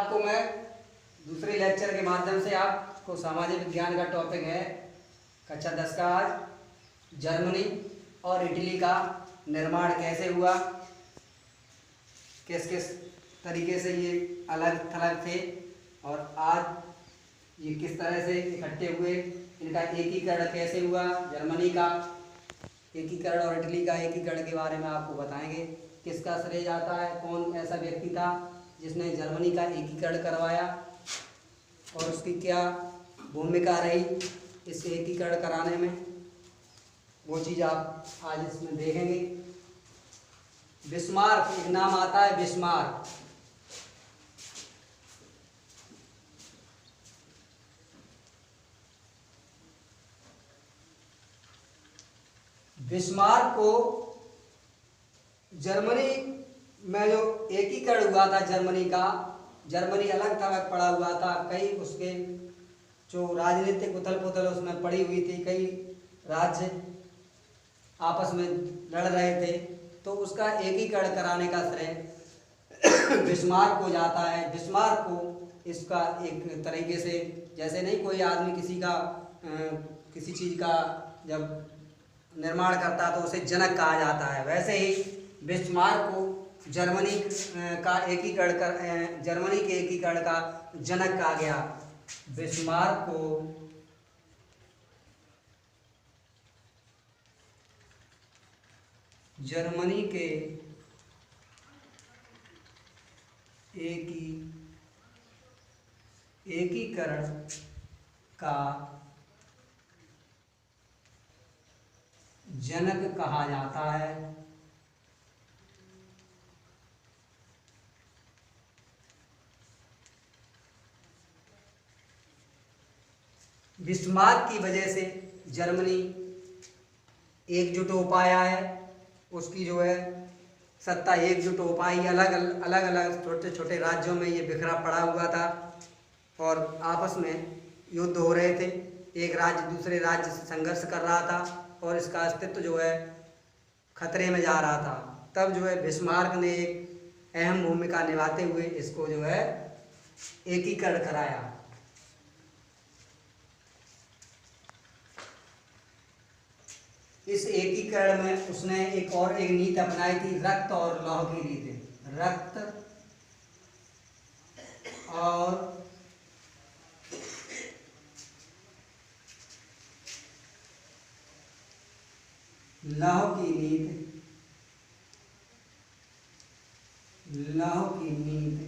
आपको मैं दूसरे लेक्चर के माध्यम से आपको सामाजिक विज्ञान का टॉपिक है कक्षा 10 का आज जर्मनी और इटली का निर्माण कैसे हुआ, किस किस तरीके से ये अलग थलग थे और आज ये किस तरह से इकट्ठे हुए, इनका एकीकरण कैसे हुआ, जर्मनी का एकीकरण और इटली का एकीकरण के बारे में आपको बताएंगे। किसका श्रेय जाता है, कौन ऐसा व्यक्ति था जिसने जर्मनी का एकीकरण करवाया और उसकी क्या भूमिका रही इस एकीकरण कराने में, वो चीज़ आप आज इसमें देखेंगे। बिस्मार्क एक नाम आता है, बिस्मार्क। बिस्मार्क को जर्मनी में जो एकीकरण हुआ था जर्मनी का, जर्मनी अलग थलग पड़ा हुआ था, कई उसके जो राजनीतिक उथल पुथल उसमें पड़ी हुई थी, कई राज्य आपस में लड़ रहे थे, तो उसका एकीकरण कराने का श्रेय बिस्मार्क को जाता है। बिस्मार्क को इसका एक तरीके से, जैसे नहीं कोई आदमी किसी चीज़ का जब निर्माण करता तो उसे जनक कहा जाता है, वैसे ही बिस्मार्क को जर्मनी का एकीकरण जर्मनी के एकीकरण का जनक कहा गया। बिस्मार्क को जर्मनी के एकीकरण का जनक कहा जाता है। बिस्मार्क की वजह से जर्मनी एकजुट हो पाया है, उसकी जो है सत्ता एकजुट हो पाई। अलग अलग छोटे छोटे राज्यों में ये बिखरा पड़ा हुआ था और आपस में युद्ध हो रहे थे, एक राज्य दूसरे राज्य से संघर्ष कर रहा था और इसका अस्तित्व जो है खतरे में जा रहा था। तब जो है बिस्मार्क ने एक अहम भूमिका निभाते हुए इसको जो है एकीकरण कराया। इस एकीकरण में उसने एक नीति अपनाई थी, रक्त और लौह की नीति। रक्त और लौह की नीति, लौह की नीति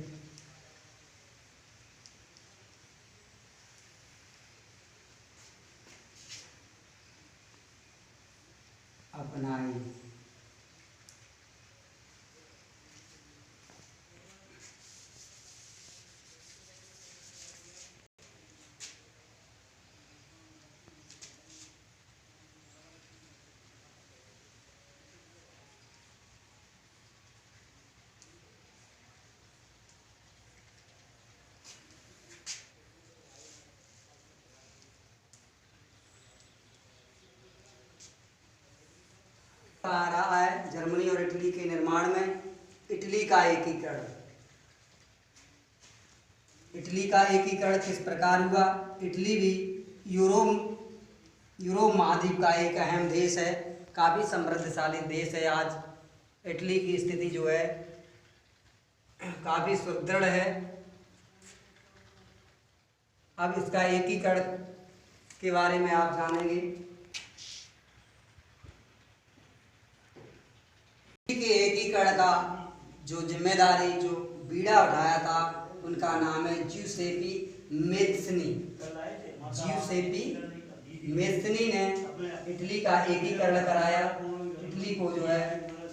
अपनाई। आ रहा है जर्मनी और इटली के निर्माण में इटली का एकीकरण। इटली का एकीकरण किस प्रकार हुआ? इटली भी यूरोप महाद्वीप का एक अहम देश है, काफ़ी समृद्धशाली देश है। आज इटली की स्थिति जो है काफ़ी सुदृढ़ है। अब इसका एकीकरण के बारे में आप जानेंगे। के एकीकरण का जो जिम्मेदारी, जो बीड़ा उठाया था, उनका नाम है ज्यूसेपी मेत्सनी। ज्यूसेपी मेत्सनी ने इटली का एकीकरण कराया। इटली को जो है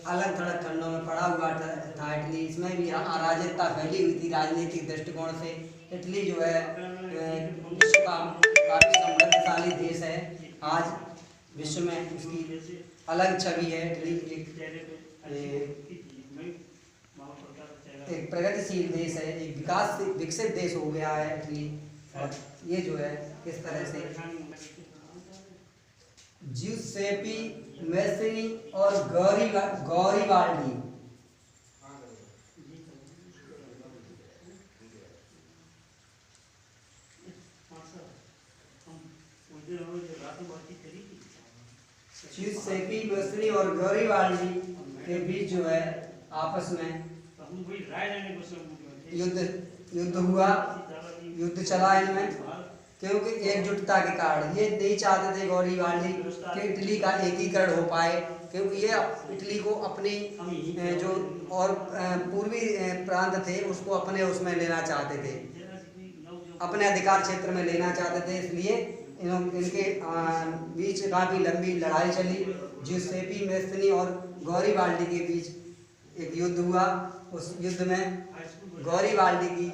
अलग थलग खंडों में पड़ा हुआ था इटली, इसमें भी अराजकता फैली हुई थी। राजनीतिक दृष्टिकोण से इटली जो है विश्व का काफ़ी समृद्धशाली देश है। आज विश्व में उसकी अलग छवि है। इटली एक प्रगतिशील देश है, एक विकसित देश हो गया है इटली। और ये जो है इस तरह से ज्यूसेपी मेस्सिनी और गौरीबाल्डी जियुसेपी मैस्त्री और गैरिबाल्डी के बीच जो है आपस में युद्ध हुआ, युद्ध चला इनमें, क्योंकि एकजुटता के कारण ये नहीं चाहते थे गैरिबाल्डी कि इटली का एकीकरण हो पाए, क्योंकि ये इटली को अपनी जो और पूर्वी प्रांत थे उसको अपने उसमें लेना चाहते थे, अपने अधिकार क्षेत्र में लेना चाहते थे। इसलिए इनके बीच काफ़ी लंबी लड़ाई चली। जियुसेपी मैस्त्री और गैरिबाल्डी के बीच एक युद्ध हुआ। उस युद्ध में गैरिबाल्डी की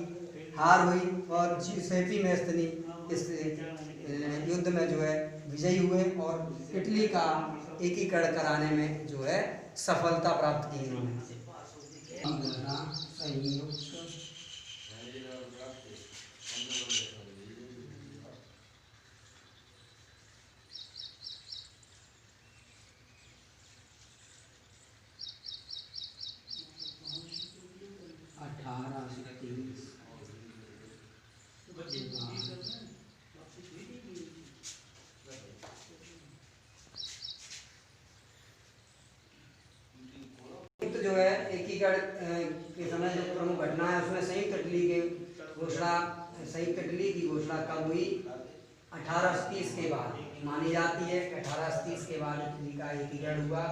हार हुई और जियुसेपी मैस्त्री इस युद्ध में जो है विजयी हुए और इटली का एकीकरण कराने में जो है सफलता प्राप्त की इन्होंने। जो है एकीकरण के समय जो प्रमुख घटना है उसमें संयुक्त इटली की घोषणा कब हुई? 1830 के बाद मानी जाती है। 1830 के बाद इटली का एकीकरण हुआ।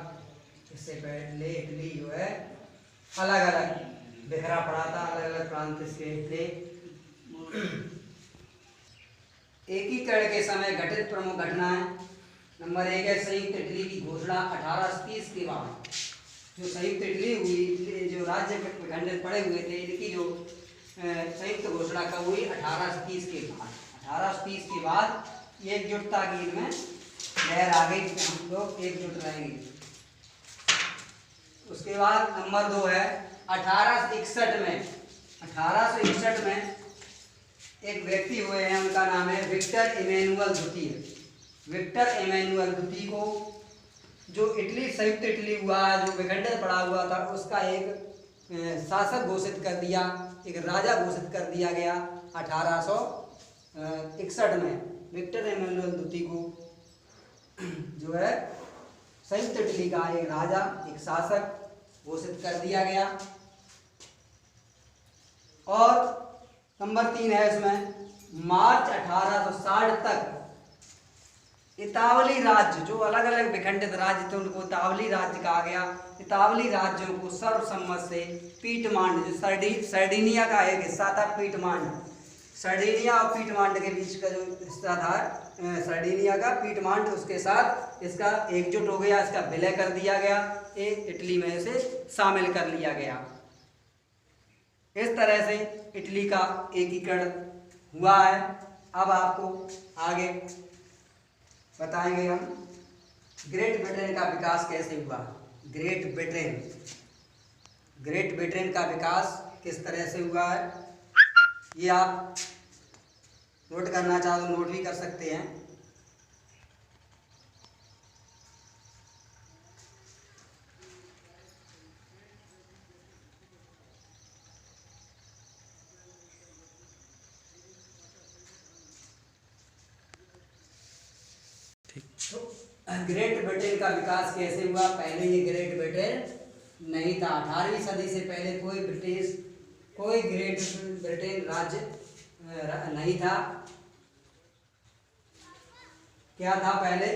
इससे पहले इटली जो है अलग अलग बिखरा पड़ा था, अलग अलग प्रांत इसके थे। एकीकरण के समय घटित प्रमुख घटनाएं, नंबर 1 है संयुक्त इटली की घोषणा 1830 के बाद। जो संयुक्त इटली हुई, जो राज्य विखंडित पड़े हुए थे, इनकी जो संयुक्त घोषणा कब हुई? 1830 के बाद। 1830 के बाद एकजुटता की इनमें लहर आ गई, हम लोग एकजुट रहेंगे। उसके बाद नंबर 2 है 1861 में। 1861 में एक व्यक्ति हुए हैं, उनका नाम है विक्टर इमैनुअल द्वितीय। विक्टर इमैनुअल द्वितीय को जो इटली संयुक्त इटली हुआ, जो विखंडित पड़ा हुआ था, उसका एक शासक घोषित कर दिया, एक राजा घोषित कर दिया गया 1861 में। विक्टर इमैनुअल द्वितीय को जो है संयुक्त इटली का एक राजा, एक शासक घोषित कर दिया गया। और नंबर 3 है इसमें मार्च 1860 तक इतावली राज्य, जो अलग अलग विखंडित राज्य थे उनको इतावली राज्य कहा गया। इतावली राज्यों को सर्वसम्मत से पीटमांड, जो सर्डिनिया का एक हिस्सा था, पीटमांड, सर्डिनिया और पीटमांड के बीच का जो हिस्सा था सर्डिनिया का, पीटमांड, उसके साथ इसका एकजुट हो गया, इसका विलय कर दिया गया, एक इटली में इसे शामिल कर लिया गया। इस तरह से इटली का एकीकरण हुआ है। अब आपको आगे बताएंगे हम ग्रेट ब्रिटेन का विकास कैसे हुआ। ग्रेट ब्रिटेन का विकास किस तरह से हुआ है, ये आप नोट करना चाहो तो नोट भी कर सकते हैं। तो ग्रेट ब्रिटेन का विकास कैसे हुआ? पहले ये ग्रेट ब्रिटेन नहीं था। 18वीं सदी से पहले कोई ग्रेट ब्रिटेन राज्य नहीं था। क्या था पहले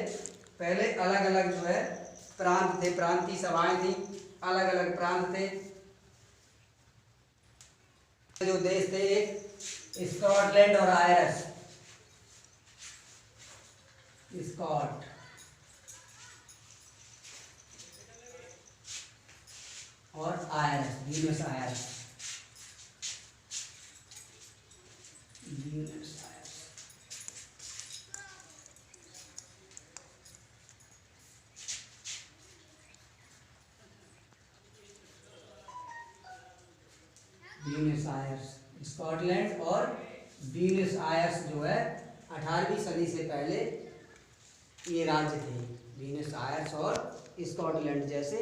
अलग अलग जो है प्रांत थे, प्रांतीय सभाएं थी, अलग अलग प्रांत थे। जो देश थे एक स्कॉटलैंड और आयरिश, स्कॉट और Irish, Venus Irish, Venus Aires, Scotland और वीनस आयर्स जो है 18वीं सदी से पहले ये राज्य थे। वीनस आयर्स और स्कॉटलैंड जैसे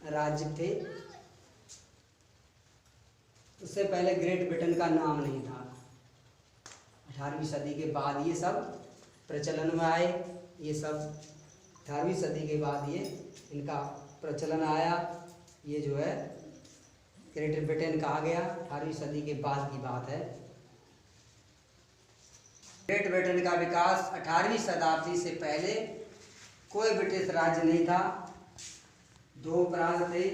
राज्य थे। उससे पहले ग्रेट ब्रिटेन का नाम नहीं था। 18वीं सदी के बाद ये सब प्रचलन में आए, ये सब 18वीं सदी के बाद ये इनका प्रचलन आया। ये जो है ग्रेट ब्रिटेन कहा गया, 18वीं सदी के बाद की बात है। ग्रेट ब्रिटेन का विकास 18वीं शताब्दी से पहले कोई ब्रिटिश राज्य नहीं था। दो प्रांत थे,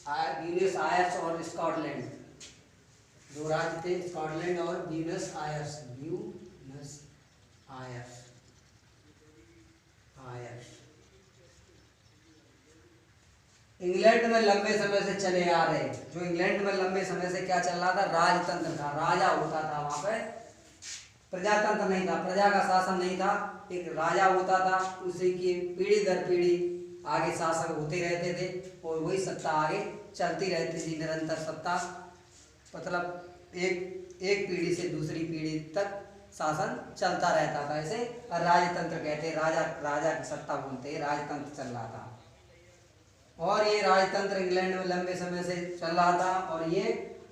ब्यूनस आयर्स और स्कॉटलैंड। दो राज्य थे, स्कॉटलैंड और Buenos Aires. Buenos Aires Aires England में लंबे समय से चले आ रहे, जो इंग्लैंड में लंबे समय से क्या चल रहा था, राजतंत्र था। राजा होता था वहां पे, प्रजातंत्र नहीं था, प्रजा का शासन नहीं था। एक राजा होता था, उसी की पीढ़ी दर पीढ़ी आगे शासक होते रहते थे और वही सत्ता आगे चलती रहती थी, निरंतर सत्ता। मतलब एक पीढ़ी से दूसरी पीढ़ी तक शासन चलता रहता था। ऐसे राजतंत्र कहते, राजा की सत्ता बोलते हैं, राजतंत्र चल रहा था। और ये राजतंत्र इंग्लैंड में लंबे समय से चल रहा था और ये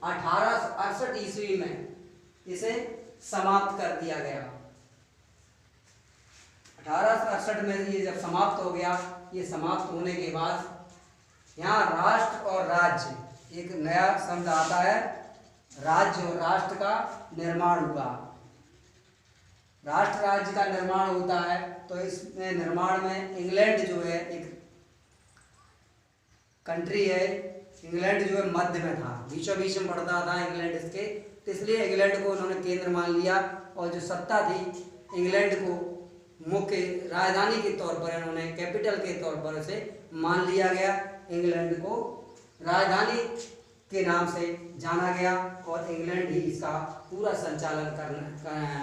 1868 ईस्वी में इसे समाप्त कर दिया गया। 1868 में ये जब समाप्त हो गया, ये समाप्त होने के बाद यहाँ राष्ट्र और राज्य, एक नया शब्द आता है, राज्य और राष्ट्र का निर्माण हुआ। राष्ट्र राज्य का निर्माण होता है तो इसमें निर्माण में इंग्लैंड जो है एक कंट्री है। इंग्लैंड जो है मध्य में था, बीचों बीच में पड़ता था इंग्लैंड इसके, तो इसलिए इंग्लैंड को उन्होंने केंद्र मान लिया और जो सत्ता थी इंग्लैंड को मुख्य राजधानी के तौर पर, इन्होंने कैपिटल के तौर पर उसे मान लिया गया। इंग्लैंड को राजधानी के नाम से जाना गया और इंग्लैंड ही इसका पूरा संचालन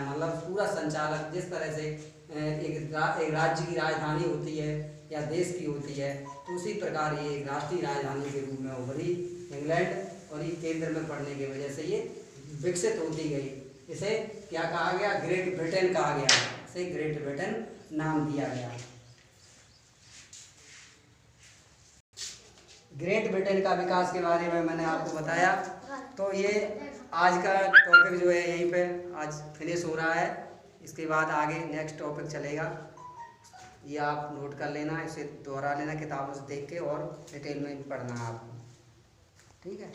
मतलब पूरा संचालक, जिस तरह से एक राज्य की राजधानी होती है या देश की होती है, तो उसी प्रकार ये एक राष्ट्रीय राजधानी के रूप में उभरी इंग्लैंड, और ये केंद्र में पड़ने की वजह से ये विकसित होती गई। इसे क्या कहा गया, ग्रेट ब्रिटेन कहा गया, इसे ग्रेट ब्रिटेन नाम दिया गया। ग्रेट ब्रिटेन का विकास के बारे में मैंने आपको बताया। तो ये आज का टॉपिक जो है यहीं पे आज फिनिश हो रहा है। इसके बाद आगे नेक्स्ट टॉपिक चलेगा, ये आप नोट कर लेना, इसे दोहरा लेना किताबों से देख के, और डिटेल में पढ़ना है आपको। ठीक है।